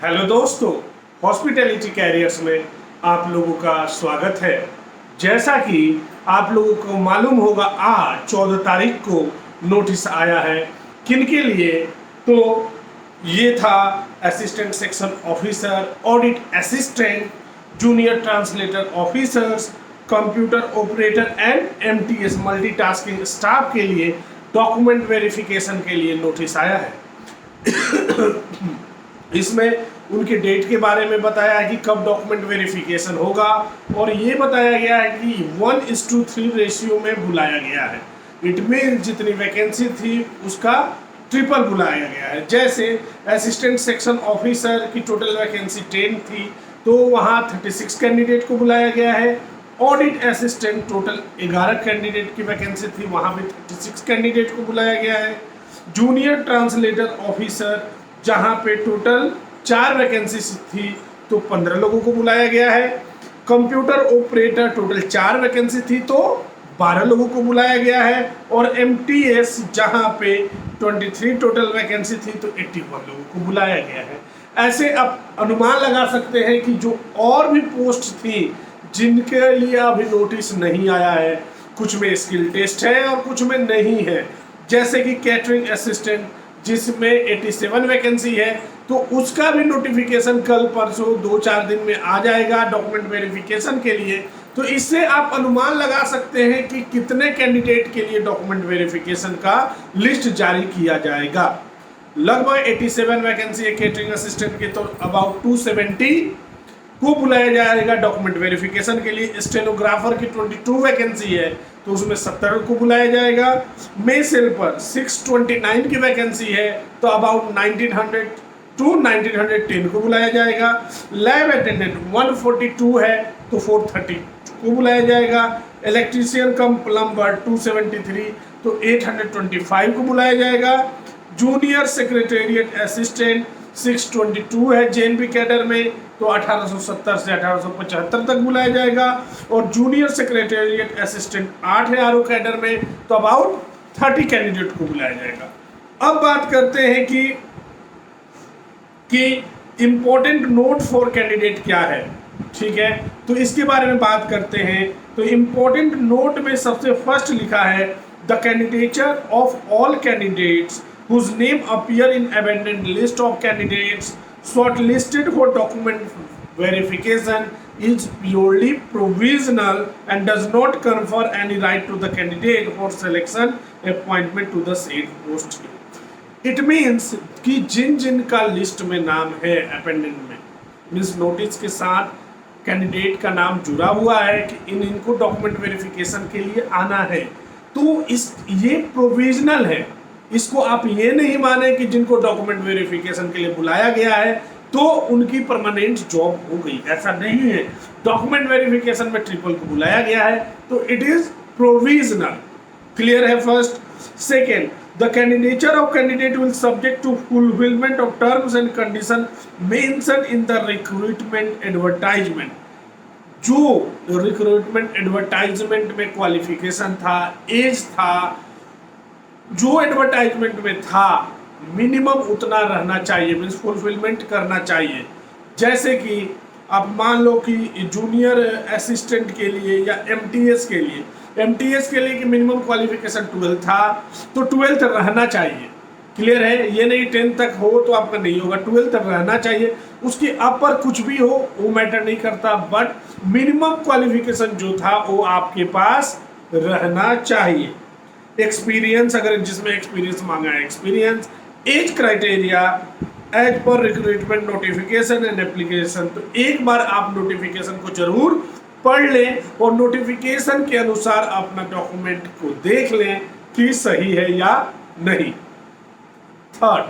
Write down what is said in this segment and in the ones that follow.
Hello दोस्तों, hospitality carriers में आप लोगों का स्वागत है। जैसा कि आप लोगों को मालूम होगा, आज 14 तारीख को नोटिस आया है। किनके लिए? तो ये था assistant section officer, audit assistant, junior translator officers, computer operator and MTS multitasking staff के लिए डॉक्यूमेंट वेरिफिकेशन के लिए नोटिस आया है। इसमें उनके डेट के बारे में बताया है कि कब डॉक्यूमेंट वेरिफिकेशन होगा, और ये बताया गया है कि 1:3 रेशियो में बुलाया गया है। इट मीन जितनी वैकेंसी थी उसका ट्रिपल बुलाया गया है। जैसे असिस्टेंट सेक्शन ऑफिसर की टोटल वैकेंसी 10 थी, तो वहाँ 36 कैंडिडेट को बुलाया गया है। ऑडिट असिस्टेंट टोटल 11 कैंडिडेट की वैकेंसी थी, वहाँ भी 36 कैंडिडेट को बुलाया गया है। जूनियर ट्रांसलेटर ऑफिसर जहाँ पे टोटल 4 वैकेंसी थी, तो 15 लोगों को बुलाया गया है। कंप्यूटर ऑपरेटर टोटल 4 वैकेंसी थी, तो 12 लोगों को बुलाया गया है। और एमटीएस जहाँ पे 23 टोटल वैकेंसी थी, तो 81 लोगों को बुलाया गया है। ऐसे आप अनुमान लगा सकते हैं कि जो और भी पोस्ट थी जिनके लिए अभी नोटिस नहीं आया है, कुछ में स्किल टेस्ट है और कुछ में नहीं है। जैसे कि कैटरिंग असिस्टेंट जिसमें 87 वैकेंसी है, तो उसका भी नोटिफिकेशन कल परसों 2-4 दिन में आ जाएगा डॉक्यूमेंट वेरिफिकेशन के लिए। तो इससे आप अनुमान लगा सकते हैं कि कितने कैंडिडेट के लिए डॉक्यूमेंट वेरिफिकेशन का लिस्ट जारी किया जाएगा। लगभग 87 वैकेंसी है कैटरिंग असिस्टेंट के, तो अबाउट 270 को बुलाया जाएगा डॉक्यूमेंट वेरिफिकेशन के लिए। स्टेनोग्राफर की 22 वैकेंसी है, तो उसमें 70 को बुलाया जाएगा। मेस हेल्पर 629 की वैकेंसी है, तो अबाउट 1900 टू 1910 को बुलाया जाएगा। लैब अटेंडेंट 142 है, तो 430 को बुलाया जाएगा। इलेक्ट्रीशियन कम प्लम्बर 273, तो 825 को बुलाया जाएगा। जूनियर सेक्रेटेरिएट असिस्टेंट 622 है जेएनपी कैडर में, तो 1870 से 1875 तक बुलाया जाएगा। और जूनियर सेक्रेटेरिएट असिस्टेंट 8 है आरओ कैडर में, तो अबाउट 30 कैंडिडेट को बुलाया जाएगा। अब बात करते हैं कि इम्पोर्टेंट नोट फॉर कैंडिडेट क्या है। ठीक है, तो इसके बारे में बात करते हैं। तो इम्पोर्टेंट नोट में सबसे फर्स्ट लिखा है, the candidature of all candidates whose name appear in abandoned list of candidates shortlisted for document verification is purely provisional and does not confer any right to the candidate for selection appointment to the said post. It means कि जिन का list में नाम है अपेंडेंट में, means notice के साथ candidate का नाम जुड़ा हुआ है कि इनको डॉक्यूमेंट वेरिफिकेशन के लिए आना है, तो ये प्रोविजनल है। इसको आप ये नहीं माने कि जिनको डॉक्यूमेंट वेरिफिकेशन के लिए बुलाया गया है तो उनकी परमानेंट जॉब हो गई, ऐसा नहीं है। डॉक्यूमेंट वेरिफिकेशन में ट्रिपल को बुलाया गया है, तो इट इज प्रोविजनल। क्लियर है? First. Second, the candidature of candidate will subject to fulfilment of terms and condition mention in the recruitment advertisement. जो रिक्रूटमेंट एडवर्टाइजमेंट में क्वालिफिकेशन था, एज था, जो एडवर्टाइजमेंट में था, मिनिमम उतना रहना चाहिए, मीन्स फुलफिलमेंट करना चाहिए। जैसे कि आप मान लो कि जूनियर असिस्टेंट के लिए या एमटीएस के लिए कि मिनिमम क्वालिफिकेशन 12 था, तो 12th रहना चाहिए। क्लियर है? ये नहीं 10 तक हो तो आपका नहीं होगा, 12 तक रहना चाहिए। उसके अपर कुछ भी हो वो मैटर नहीं करता, बट मिनिमम क्वालिफिकेशन जो था वो आपके पास रहना चाहिए। एक्सपीरियंस, अगर जिसमें एक्सपीरियंस मांगा है एक्सपीरियंस। एज क्राइटेरिया एज पर रिक्रूटमेंट नोटिफिकेशन एंड एप्लीकेशन, तो एक बार आप नोटिफिकेशन को जरूर पढ़ लें और नोटिफिकेशन के अनुसार अपना डॉक्यूमेंट को देख लें कि सही है या नहीं। Third,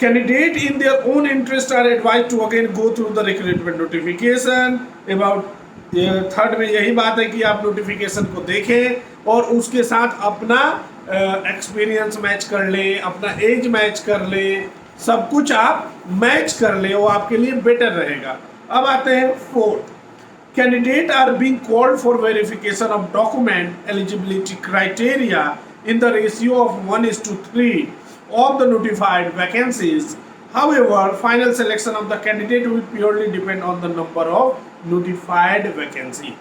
candidate in their own interest are advise to again go through the recruitment notification about. Third में यही बात है कि आप नोटिफिकेशन को देखें और उसके साथ अपना एक्सपीरियंस मैच कर लें, अपना एज मैच कर लें, सब कुछ आप मैच कर लें, वो आपके लिए बेटर रहेगा। अब आते हैं fourth, candidate are being called for verification of document eligibility criteria in the ratio of 1:3 of the notified vacancies However, final selection of the candidate will purely depend on the number of notified vacancy.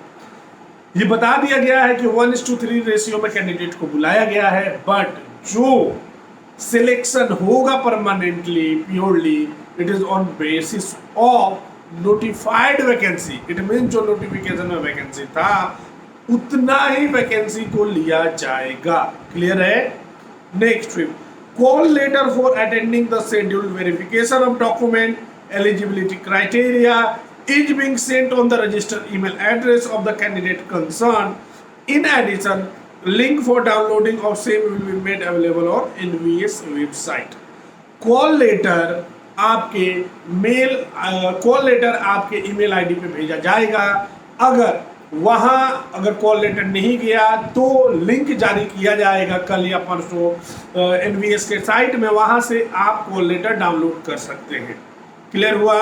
ये बता दिया गया है कि 1:3 ratio में candidate को बुलाया गया है, बट जो सिलेक्शन होगा permanently purely it is on basis of notified vacancy. It mean जो नोटिफिकेशन में वैकेंसी था उतना ही वैकेंसी को लिया जाएगा. क्लियर है? Next call letter for attending the scheduled verification of document eligibility criteria is being sent on the registered email address of the candidate concerned. In addition, link for downloading of same will be made available on NVS website. Call letter आपके email ID पे भेजा जाएगा. अगर call letter नहीं गया तो link जारी किया जाएगा कल या परसों NVS के साइट में. वहां से आप कॉल लेटर डाउनलोड कर सकते हैं. क्लियर हुआ?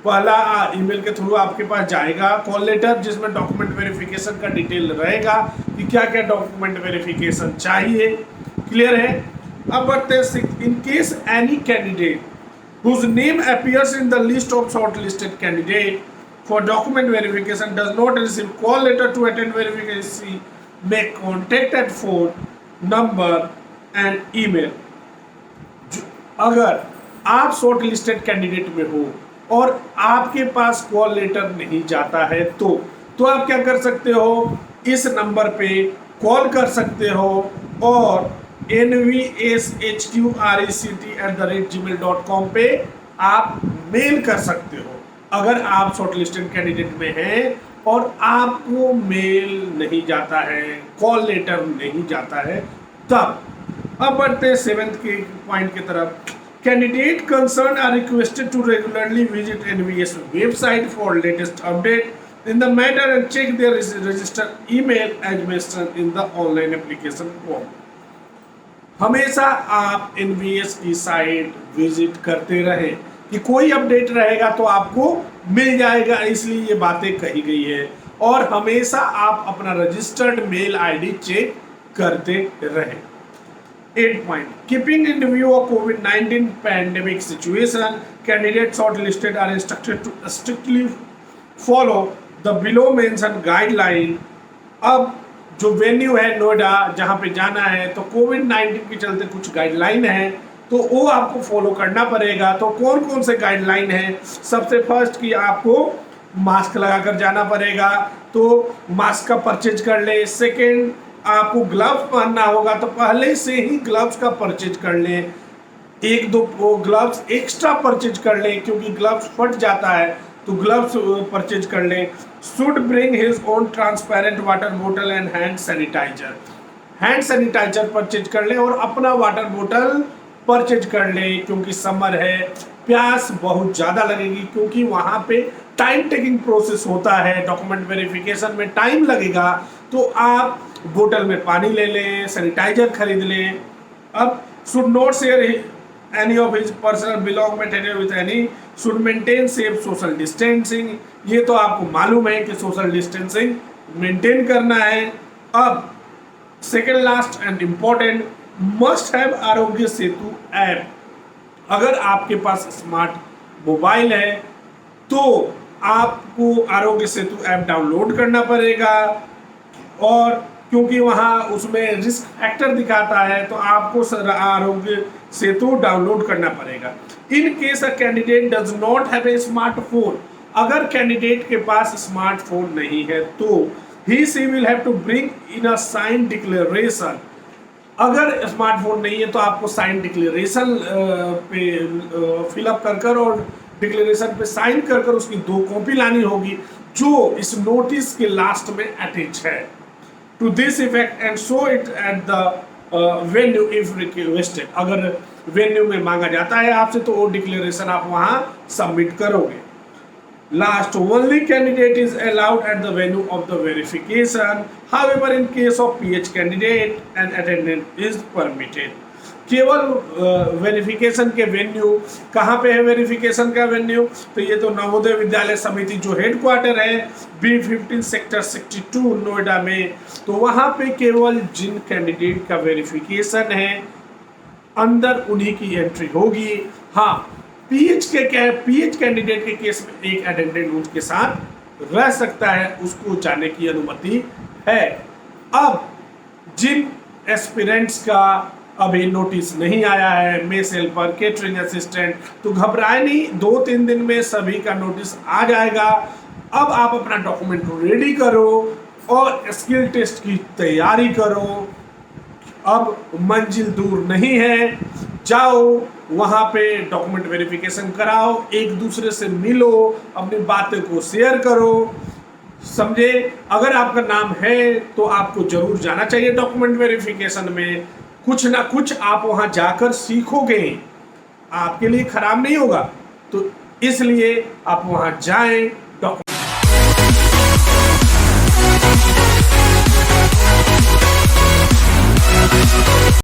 पहला ईमेल के थ्रू आपके पास जाएगा कॉल लेटर जिसमें डॉक्यूमेंट वेरिफिकेशन का डिटेल रहेगा कि क्या क्या डॉक्यूमेंट वेरिफिकेशन चाहिए. क्लियर है? अब बढ़ते हैं. In case any candidate whose name appears in the list of shortlisted candidate for document verification does not receive call letter to attend verification may contact at phone number and email. अगर आप short listed candidate में हो और आपके पास call letter नहीं जाता है तो आप क्या कर सकते हो, इस नंबर पे कॉल कर सकते हो और nvshqrect@gmail.com पे आप मेल कर सकते हो. अगर आप शॉर्ट लिस्टेड कैंडिडेट में हैं और आपको मेल नहीं जाता है, कॉल लेटर नहीं जाता है तब. अब बढ़ते हैं 7th के पॉइंट की तरफ. Candidate concerned are requested to regularly visit NVS website for latest update in the matter and check their registered email as mentioned in the online application form. हमेशा आप NVS की साइट विजिट करते रहें कि कोई update रहेगा तो आपको मिल जाएगा, इसलिए ये बातें कही गई है. और हमेशा आप अपना रजिस्टर्ड मेल आईडी चेक करते रहें. 8 point. Keeping in view of COVID-19 pandemic situation, candidates shortlisted are instructed to strictly follow the below mentioned guideline. अब जो वेन्यू है नोएडा जहाँ पे जाना है तो कोविड-19 के चलते कुछ गाइडलाइन है तो वो आपको फॉलो करना पड़ेगा. तो कौन कौन से गाइडलाइन है? सबसे फर्स्ट कि आपको मास्क लगाकर जाना पड़ेगा तो मास्क का परचेज कर ले. सेकेंड, आपको ग्लव्स पहनना होगा तो पहले से ही ग्लव्स का परचेज कर लें. 1-2 ग्लव्स एक्स्ट्रा परचेज कर लें क्योंकि ग्लव्स फट जाता है तो ग्लव्स परचेज कर लें. Should bring his own transparent water बोतल and hand sanitizer. Hand sanitizer purchase कर लें और अपना वाटर बोतल परचेज कर लें क्योंकि समर है, प्यास बहुत ज़्यादा लगेगी क्योंकि वहाँ पे टाइम टेकिंग प्रोसेस होता है. डॉक्यूमेंट वेरिफिकेशन में टाइम लगेगा तो आप बोतल में पानी ले लें, सैनिटाइजर खरीद लें. अब should not share any of his personal belong material with any, should maintain safe social distancing. ये तो आपको मालूम है कि सोशल डिस्टेंसिंग मेंटेन करना है. अब second last and important, must have Aarogya Setu app. अगर आपके पास स्मार्ट मोबाइल है तो आपको आरोग्य सेतु ऐप डाउनलोड करना पड़ेगा और क्योंकि वहाँ उसमें रिस्क फैक्टर दिखाता है तो आपको आरोग्य सेतु डाउनलोड करना पड़ेगा. In case a candidate does not have a smartphone, अगर कैंडिडेट के पास स्मार्टफोन नहीं है तो he she will have to bring in a sign declaration. अगर स्मार्टफोन नहीं है तो आपको साइन डिक्लेरेशन पे फिलअप कर और डिक्लेरेशन पे साइन कर उसकी 2 कॉपी लानी होगी जो इस नोटिस के लास्ट में अटैच है. To this effect and show it at the venue if requested. अगर वेन्यू में मांगा जाता है आपसे तो वो डिक्लेरेशन आप वहाँ सबमिट करोगे. Last, only candidate is allowed at the venue of the verification. However, in case of PH candidate, an attendant is permitted. केवल वेरिफिकेशन के वेन्यू कहाँ पे है? वेरिफिकेशन का वेन्यू तो ये तो नवोदय विद्यालय समिति जो हेडक्वार्टर है B15 सेक्टर 62 नोएडा में, तो वहाँ पे केवल जिन कैंडिडेट का वेरिफिकेशन है अंदर उन्हीं की एंट्री होगी. हाँ, पीएच कैंडिडेट के केस में एक एडेंडेंट नोट के साथ रह सकता है, उसको जाने की अनुमति है। अब जिन एस्पिरेंट्स का अभी नोटिस नहीं आया है मेस हेल्पर, केटरिंग असिस्टेंट, तो घबराए नहीं, 2-3 दिन में सभी का नोटिस आ जाएगा। अब आप अपना डॉक्यूमेंट रेडी करो और स्किल टेस्ट की तैयारी करो। अब मंजिल दूर नहीं है, जाओ वहाँ पे डॉक्यूमेंट वेरिफिकेशन कराओ, एक दूसरे से मिलो, अपनी बातें को शेयर करो, समझे। अगर आपका नाम है तो आपको जरूर जाना चाहिए डॉक्यूमेंट वेरिफिकेशन में, कुछ ना कुछ आप वहाँ जाकर सीखोगे, आपके लिए खराब नहीं होगा, तो इसलिए आप वहाँ जाएं।